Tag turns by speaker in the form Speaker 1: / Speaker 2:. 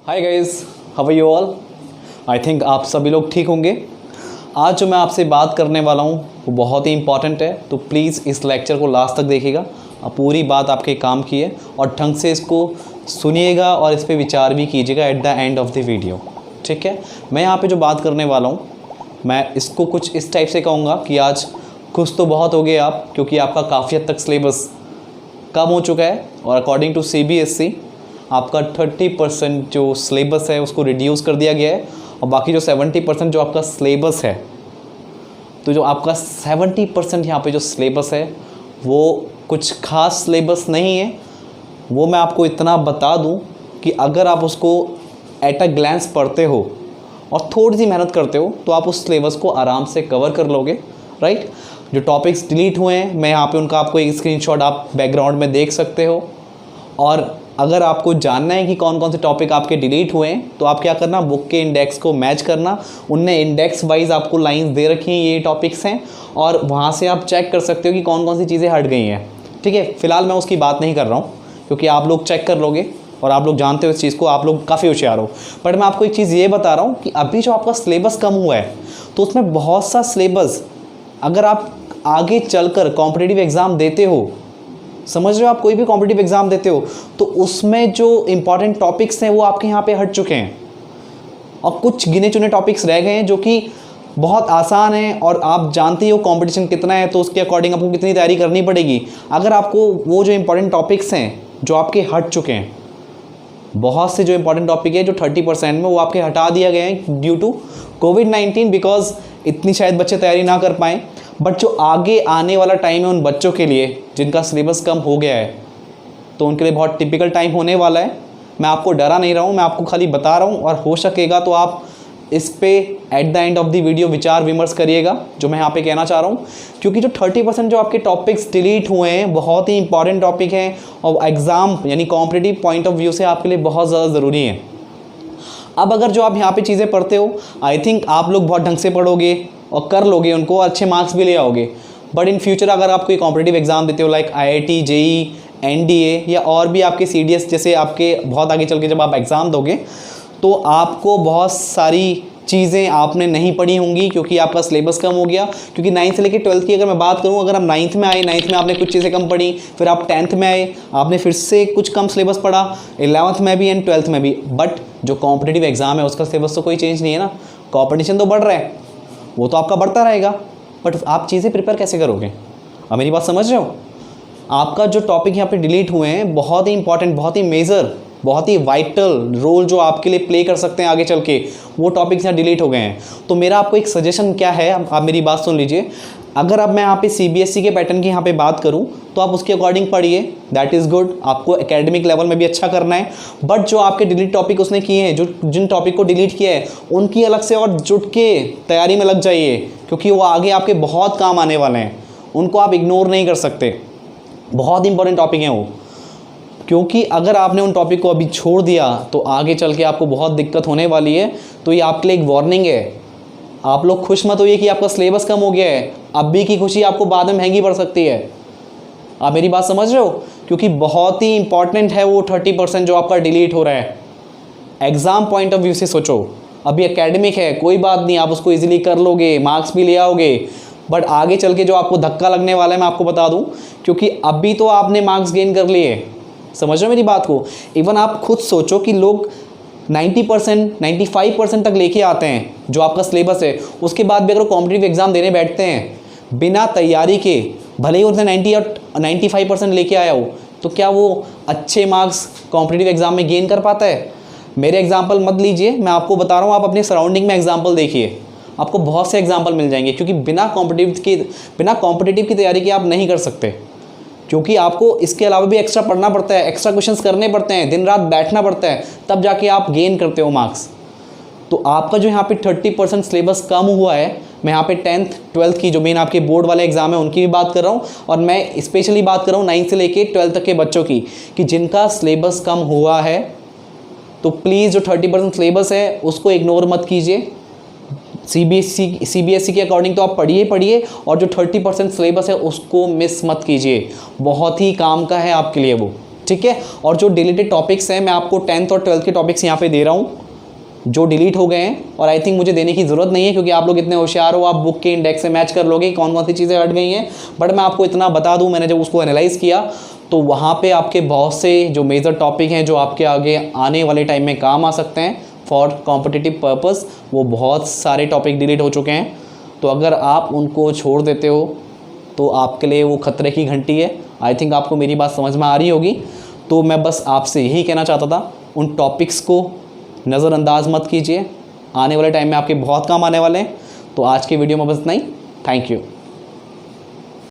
Speaker 1: Hi guys, how are you all. I think आप सभी लोग ठीक होंगे। आज जो मैं आपसे बात करने वाला हूँ वो बहुत ही इंपॉर्टेंट है, तो प्लीज़ इस लेक्चर को लास्ट तक देखिएगा। पूरी बात आपके काम की है और ढंग से इसको सुनिएगा और इस पर विचार भी कीजिएगा at the end of the video. ठीक है, मैं यहाँ पे जो बात करने वाला हूँ मैं इसको कुछ इस टाइप से कहूँगा कि आज खुश तो बहुत हो गए आप, क्योंकि आपका काफ़ी हद तक सिलेबस कम हो चुका है और अकॉर्डिंग टू CBSE आपका 30% जो सिलेबस है उसको रिड्यूस कर दिया गया है और बाकी जो 70% जो आपका सिलेबस है, तो जो आपका 70% यहाँ पे जो सिलेबस है वो कुछ खास सिलेबस नहीं है। वो मैं आपको इतना बता दूं कि अगर आप उसको एट अ ग्लैंस पढ़ते हो और थोड़ी सी मेहनत करते हो तो आप उस सिलेबस को आराम से कवर कर लोगे। राइट, जो टॉपिक्स डिलीट हुए हैं मैं यहाँ पे उनका आपको एक स्क्रीनशॉट आप बैकग्राउंड में देख सकते हो। और अगर आपको जानना है कि कौन कौन से टॉपिक आपके डिलीट हुए हैं तो आप क्या करना, बुक के इंडेक्स को मैच करना। उनने इंडेक्स वाइज आपको लाइंस दे रखी हैं, ये टॉपिक्स हैं, और वहाँ से आप चेक कर सकते हो कि कौन कौन सी चीज़ें हट गई हैं। ठीक है, फिलहाल मैं उसकी बात नहीं कर रहा हूँ क्योंकि आप लोग चेक कर लोगे और आप लोग जानते हो इस चीज़ को, आप लोग काफ़ी होशियार हो। बट मैं आपको एक चीज़ ये बता रहा हूँ कि अभी जो आपका सिलेबस कम हुआ है तो उसमें बहुत सा सिलेबस अगर आप आगे चलकर कॉम्पिटिटिव एग्ज़ाम देते हो, समझ रहे हो, आप कोई भी कॉम्पिटिटिव एग्ज़ाम देते हो तो उसमें जो इंपॉर्टेंट टॉपिक्स हैं वो आपके यहाँ पे हट चुके हैं और कुछ गिने चुने टॉपिक्स रह गए हैं जो कि बहुत आसान है। और आप जानते हो कंपटीशन कितना है, तो उसके अकॉर्डिंग आपको कितनी तैयारी करनी पड़ेगी। अगर आपको वो जो इंपॉर्टेंट टॉपिक्स हैं जो आपके हट चुके हैं, बहुत से जो इंपॉर्टेंट टॉपिक है जो 30% में वो आपके हटा दिया गया है ड्यू टू कोविड-19, बिकॉज इतनी शायद बच्चे तैयारी ना कर पाएँ। बट जो आगे आने वाला टाइम है उन बच्चों के लिए जिनका सिलेबस कम हो गया है तो उनके लिए बहुत टिपिकल टाइम होने वाला है। मैं आपको डरा नहीं रहा हूँ, मैं आपको खाली बता रहा हूँ और हो सकेगा तो आप इस पे at the end of the video विचार विमर्श करिएगा जो मैं यहाँ पे कहना चाह रहा हूँ। क्योंकि जो 30% जो आपके टॉपिक्स डिलीट हुए हैं बहुत ही इंपॉर्टेंट टॉपिक हैं और एग्ज़ाम यानी कॉम्पिटिटिव पॉइंट ऑफ व्यू से आपके लिए बहुत ज़्यादा ज़रूरी है। अब अगर जो आप यहाँ पे चीज़ें पढ़ते हो, आई थिंक आप लोग बहुत ढंग से पढ़ोगे और कर लोगे उनको, अच्छे मार्क्स भी ले आओगे। बट इन फ्यूचर अगर आप कोई कॉम्पिटिटिव एग्ज़ाम देते हो लाइक IIT, JEE, NDA या और भी आपके CDS जैसे आपके बहुत आगे चल के जब आप एग्ज़ाम दोगे तो आपको बहुत सारी चीज़ें आपने नहीं पढ़ी होंगी क्योंकि आपका सिलेबस कम हो गया। क्योंकि 9th से लेकर 12th की अगर मैं बात करूं, अगर आप 9th में आए, 9th में आपने कुछ चीज़ें कम पढ़ी, फिर आप 10th में आए, आपने फिर से कुछ कम सिलेबस पढ़ा, 11th में भी एंड 12th में भी। बट जो कॉम्पिटिटिव एग्ज़ाम है उसका सिलेबस तो कोई चेंज नहीं है ना, कॉम्पिटिशन तो बढ़ रहा है, वो तो आपका बढ़ता रहेगा। बट आप चीज़ें प्रिपेयर कैसे करोगे? अब मेरी बात समझ रहे हो? आपका जो टॉपिक यहाँ पे डिलीट हुए हैं बहुत ही इंपॉर्टेंट, बहुत ही मेजर, बहुत ही वाइटल रोल जो आपके लिए प्ले कर सकते हैं आगे चल के, वो टॉपिक्स यहाँ डिलीट हो गए हैं। तो मेरा आपको एक सजेशन क्या है, आप मेरी बात सुन लीजिए। अगर अब मैं यहाँ पे CBSE के पैटर्न की यहाँ पे बात करूँ तो आप उसके अकॉर्डिंग पढ़िए, दैट इज़ गुड। आपको एकेडमिक लेवल में भी अच्छा करना है। बट जो आपके डिलीट टॉपिक उसने किए हैं, जो जिन टॉपिक को डिलीट किया है उनकी अलग से और जुट के तैयारी में लग जाइए, क्योंकि वो आगे आपके बहुत काम आने वाले हैं। उनको आप इग्नोर नहीं कर सकते, बहुत इंपॉर्टेंट टॉपिक हैं वो। क्योंकि अगर आपने उन टॉपिक को अभी छोड़ दिया तो आगे चल के आपको बहुत दिक्कत होने वाली है। तो ये आपके लिए एक वार्निंग है। आप लोग खुश मत होइए कि आपका सिलेबस कम हो गया है, अभी की खुशी आपको बाद में महंगी पड़ सकती है। आप मेरी बात समझ रहे हो? क्योंकि बहुत ही इंपॉर्टेंट है वो 30% जो आपका डिलीट हो रहा है। एग्ज़ाम पॉइंट ऑफ व्यू से सोचो, अभी एकेडमिक है, कोई बात नहीं, आप उसको ईजिली कर लोगे, मार्क्स भी ले आओगे। बट आगे चल के जो आपको धक्का लगने वाला है मैं आपको बता दूं, क्योंकि अभी तो आपने मार्क्स गेन कर लिए, समझ रहे हो मेरी बात को? इवन आप खुद सोचो कि लोग 90%, 95% तक लेके आते हैं जो आपका सिलेबस है, उसके बाद भी अगर कॉम्पिटिटिव एग्ज़ाम देने बैठते हैं बिना तैयारी के, भले ही उसने 90 और 95% लेके आया हो, तो क्या वो अच्छे मार्क्स कॉम्पिटिटिव एग्ज़ाम में गेन कर पाता है? मेरे एग्जाम्पल मत लीजिए, मैं आपको बता रहा हूँ, आप अपने सराउंडिंग में एग्जाम्पल देखिए, आपको बहुत से एग्जाम्पल मिल जाएंगे। क्योंकि बिना कॉम्पिटिटिव की तैयारी के आप नहीं कर सकते, क्योंकि आपको इसके अलावा भी एक्स्ट्रा पढ़ना पड़ता है, एक्स्ट्रा क्वेश्चंस करने पड़ते हैं, दिन रात बैठना पड़ता है, तब जाके आप गेन करते हो मार्क्स। तो आपका जो यहाँ पे 30% सिलेबस कम हुआ है, मैं यहाँ पे 10th 12th की जो मेन आपके बोर्ड वाले एग्जाम है उनकी भी बात कर रहा हूँ, और मैं स्पेशली बात कर रहा हूँ 9th से लेके 12th तक के बच्चों की, कि जिनका सिलेबस कम हुआ है तो प्लीज़ जो 30% सिलेबस है उसको इग्नोर मत कीजिए। CBSE के अकॉर्डिंग तो आप पढ़िए, और जो 30% सिलेबस है उसको मिस मत कीजिए, बहुत ही काम का है आपके लिए वो। ठीक है। और जो डिलीटेड टॉपिक्स हैं, मैं आपको 10th और 12th के टॉपिक्स यहाँ पे दे रहा हूँ जो डिलीट हो गए हैं, और आई थिंक मुझे देने की ज़रूरत नहीं है क्योंकि आप लोग इतने होशियार हो, आप बुक के इंडेक्स से मैच कर लोगे कौन कौन सी चीज़ें हट गई हैं। बट मैं आपको इतना बता दूं, मैंने जब उसको एनालाइज़ किया तो वहाँ पे आपके बहुत से जो मेजर टॉपिक हैं जो आपके आगे आने वाले टाइम में काम आ सकते हैं फॉर कॉम्पिटिटिव पर्पस, वो बहुत सारे टॉपिक डिलीट हो चुके हैं। तो अगर आप उनको छोड़ देते हो तो आपके लिए वो खतरे की घंटी है। आई थिंक आपको मेरी बात समझ में आ रही होगी। तो मैं बस आपसे यही कहना चाहता था, उन टॉपिक्स को नज़रअंदाज मत कीजिए, आने वाले टाइम में आपके बहुत काम आने वाले हैं। तो आज की वीडियो में बस इतना ही। Thank you.